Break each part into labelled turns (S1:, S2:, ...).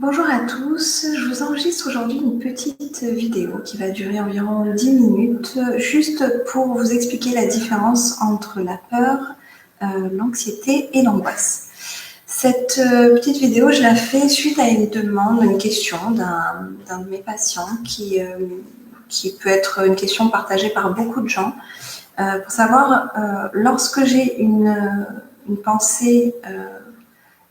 S1: Bonjour à tous, je vous enregistre aujourd'hui une petite vidéo qui va durer environ 10 minutes, juste pour vous expliquer la différence entre la peur, l'anxiété et l'angoisse. Cette petite vidéo, je la fais suite à une demande, une question d'un de mes patients qui peut être une question partagée par beaucoup de gens, pour savoir, lorsque j'ai une pensée,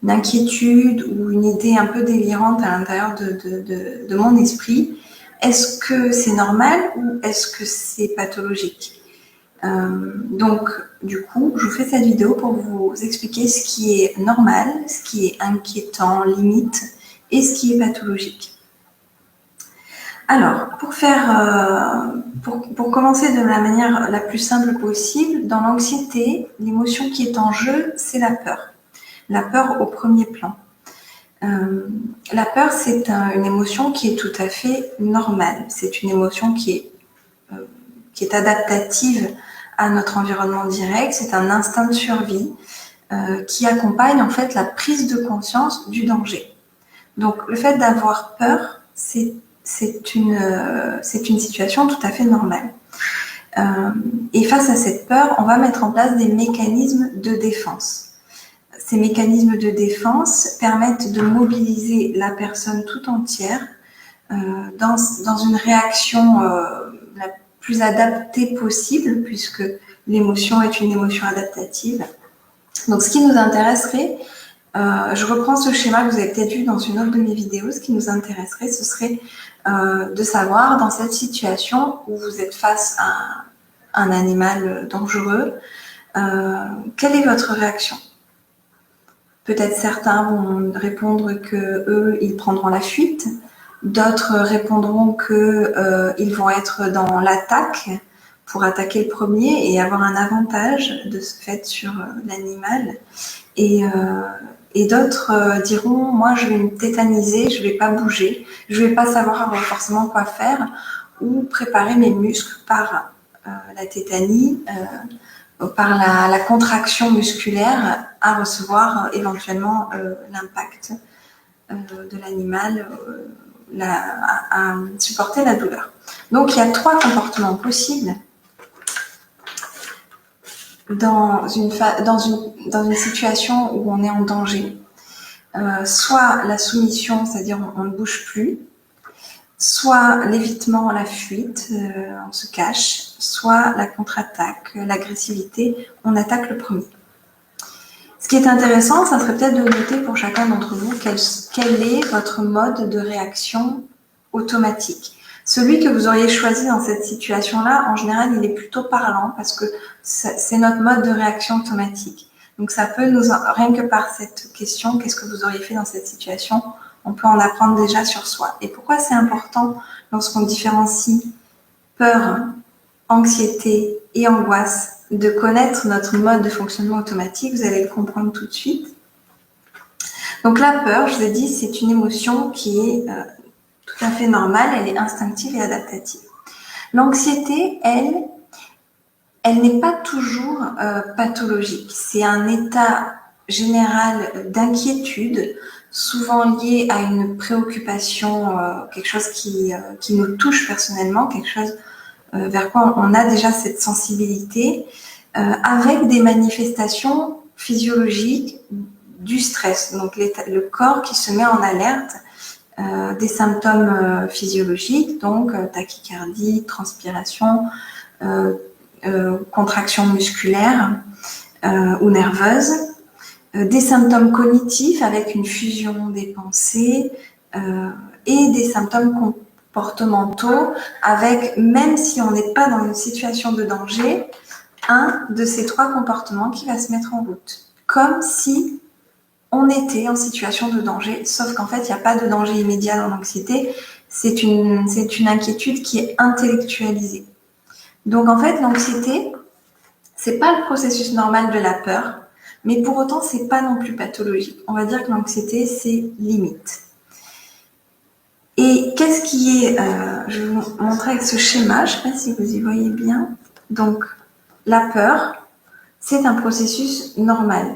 S1: une inquiétude ou une idée un peu délirante à l'intérieur de mon esprit, est-ce que c'est normal ou est-ce que c'est pathologique? Donc, du coup, je vous fais cette vidéo pour vous expliquer ce qui est normal, ce qui est inquiétant, limite, et ce qui est pathologique. Alors, pour commencer de la manière la plus simple possible, dans l'anxiété, l'émotion qui est en jeu, c'est la peur. La peur au premier plan. La peur, c'est une émotion qui est tout à fait normale. C'est une émotion qui est adaptative à notre environnement direct. C'est un instinct de survie qui accompagne en fait la prise de conscience du danger. Donc, le fait d'avoir peur, c'est une situation tout à fait normale. Et face à cette peur, on va mettre en place des mécanismes de défense. Ces mécanismes de défense permettent de mobiliser la personne tout entière dans une réaction la plus adaptée possible, puisque l'émotion est une émotion adaptative. Donc, ce qui nous intéresserait, je reprends ce schéma que vous avez peut-être vu dans une autre de mes vidéos, ce qui nous intéresserait, ce serait de savoir, dans cette situation où vous êtes face à un animal dangereux, quelle est votre réaction ? Peut-être certains vont répondre que eux, ils prendront la fuite. D'autres répondront que ils vont être dans l'attaque pour attaquer le premier et avoir un avantage de ce fait sur l'animal. Et d'autres diront, moi, je vais me tétaniser, je vais pas bouger, je vais pas savoir forcément quoi faire ou préparer mes muscles par la tétanie. Par la contraction musculaire à recevoir éventuellement l'impact de l'animal, à supporter la douleur. Donc il y a 3 comportements possibles dans une situation où on est en danger. Soit la soumission, c'est-à-dire on ne bouge plus, soit l'évitement, la fuite, on se cache, soit la contre-attaque, l'agressivité, on attaque le premier. Ce qui est intéressant, ça serait peut-être de noter pour chacun d'entre vous quel est votre mode de réaction automatique. Celui que vous auriez choisi dans cette situation-là, en général, il est plutôt parlant parce que c'est notre mode de réaction automatique. Donc ça peut rien que par cette question, qu'est-ce que vous auriez fait dans cette situation, on peut en apprendre déjà sur soi. Et pourquoi c'est important lorsqu'on différencie peur, anxiété et angoisse de connaître notre mode de fonctionnement automatique, vous allez le comprendre tout de suite. Donc la peur, je vous ai dit, c'est une émotion qui est tout à fait normale, elle est instinctive et adaptative. L'anxiété, elle n'est pas toujours pathologique. C'est un état général d'inquiétude, souvent lié à une préoccupation, quelque chose qui nous touche personnellement, quelque chose vers quoi on a déjà cette sensibilité, avec des manifestations physiologiques du stress. Donc le corps qui se met en alerte, des symptômes physiologiques, donc tachycardie, transpiration, contraction musculaire ou nerveuse, des symptômes cognitifs avec une fusion des pensées et des symptômes comportementaux avec, même si on n'est pas dans une situation de danger, un de ces 3 comportements qui va se mettre en route. Comme si on était en situation de danger, sauf qu'en fait, il n'y a pas de danger immédiat dans l'anxiété, c'est une inquiétude qui est intellectualisée. Donc en fait, l'anxiété, c'est pas le processus normal de la peur, mais pour autant, c'est pas non plus pathologique. On va dire que l'anxiété, c'est limite. Et qu'est-ce qui est, je vais vous montrer avec ce schéma, je ne sais pas si vous y voyez bien. Donc, la peur, c'est un processus normal.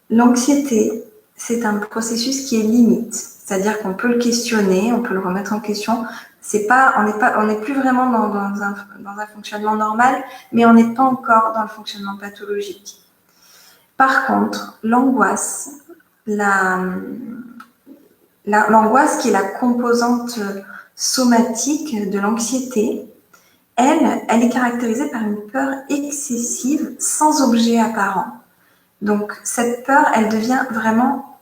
S1: L'anxiété, c'est un processus qui est limite, c'est-à-dire qu'on peut le questionner, on peut le remettre en question. On n'est plus vraiment dans un fonctionnement normal, mais on n'est pas encore dans le fonctionnement pathologique. Par contre, l'angoisse, l'angoisse qui est la composante somatique de l'anxiété, elle est caractérisée par une peur excessive sans objet apparent. Donc, cette peur, elle devient vraiment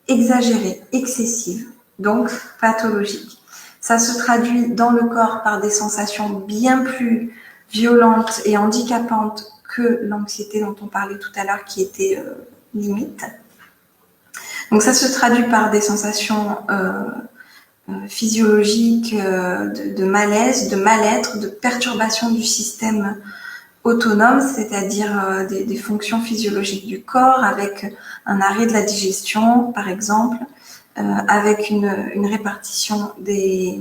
S1: exagérée, excessive, donc pathologique. Ça se traduit dans le corps par des sensations bien plus violentes et handicapantes que l'anxiété dont on parlait tout à l'heure, qui était limite. Donc, ça se traduit par des sensations physiologiques de malaise, de mal-être, de perturbation du système autonome, c'est-à-dire des fonctions physiologiques du corps, avec un arrêt de la digestion, par exemple, avec une répartition des...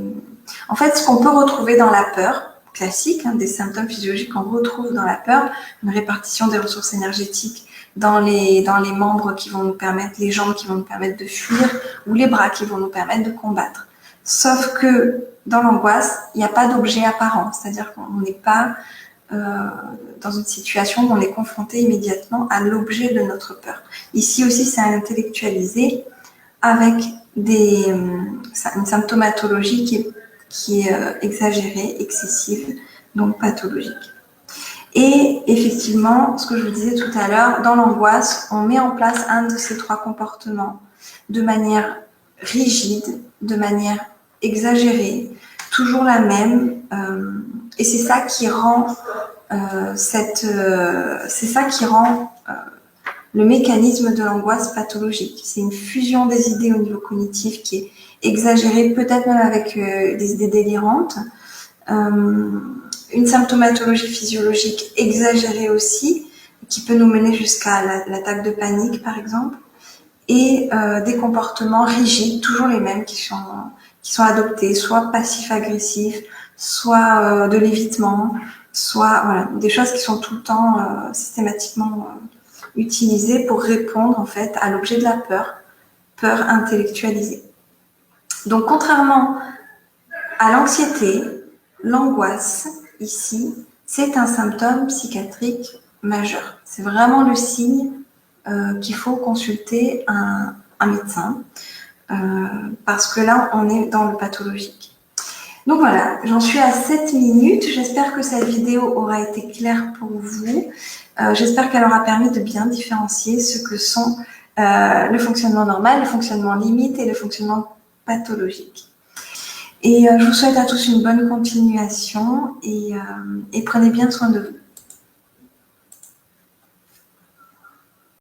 S1: En fait, ce qu'on peut retrouver dans la peur classique, des symptômes physiologiques qu'on retrouve dans la peur, une répartition des ressources énergétiques dans les membres qui vont nous permettre, les jambes qui vont nous permettre de fuir, ou les bras qui vont nous permettre de combattre. Sauf que dans l'angoisse, il n'y a pas d'objet apparent, c'est-à-dire qu'on n'est pas dans une situation où on est confronté immédiatement à l'objet de notre peur. Ici aussi, c'est intellectualisé avec une symptomatologie qui est exagérée, excessive, donc pathologique. Et effectivement, ce que je vous disais tout à l'heure, dans l'angoisse, on met en place un de ces trois comportements de manière rigide, de manière exagérée, toujours la même, et c'est ça qui rend le mécanisme de l'angoisse pathologique. C'est une fusion des idées au niveau cognitif qui est exagérée, peut-être même avec des idées délirantes. Une symptomatologie physiologique exagérée aussi, qui peut nous mener jusqu'à l'attaque de panique, par exemple, et des comportements rigides, toujours les mêmes, qui sont adoptés, soit passifs-agressifs, soit de l'évitement, soit voilà, des choses qui sont tout le temps systématiquement utilisées pour répondre en fait à l'objet de la peur intellectualisée. Donc contrairement à l'anxiété, l'angoisse ici, c'est un symptôme psychiatrique majeur. C'est vraiment le signe qu'il faut consulter un médecin parce que là, on est dans le pathologique. Donc voilà, j'en suis à 7 minutes. J'espère que cette vidéo aura été claire pour vous. J'espère qu'elle aura permis de bien différencier ce que sont le fonctionnement normal, le fonctionnement limite et le fonctionnement pathologique. Et je vous souhaite à tous une bonne continuation et prenez bien soin de vous.